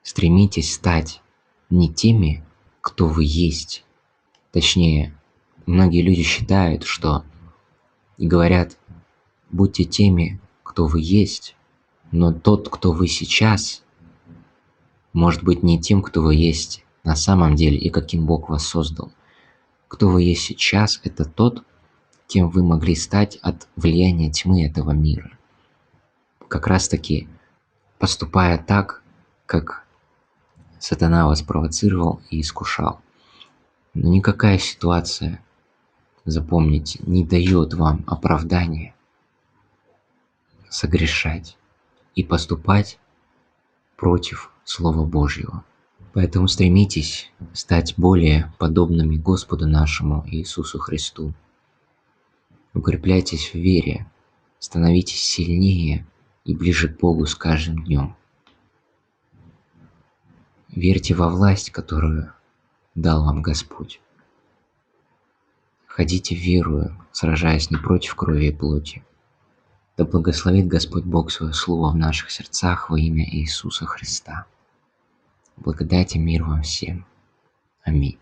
Стремитесь стать не теми, кто вы есть. Точнее, многие люди считают, что и говорят: будьте теми, кто вы есть, но тот, кто вы сейчас, может быть не тем, кто вы есть на самом деле и каким Бог вас создал. Кто вы есть сейчас — это тот, кем вы могли стать от влияния тьмы этого мира. Как раз таки поступая так, как сатана вас провоцировал и искушал. Но никакая ситуация, запомните, не дает вам оправдания согрешать и поступать против Слова Божьего. Поэтому стремитесь стать более подобными Господу нашему Иисусу Христу. Укрепляйтесь в вере, становитесь сильнее и ближе к Богу с каждым днем. Верьте во власть, которую дал вам Господь. Ходите верою, сражаясь не против крови и плоти. Да благословит Господь Бог свое Слово в наших сердцах во имя Иисуса Христа. Благодать и мир вам всем. Аминь.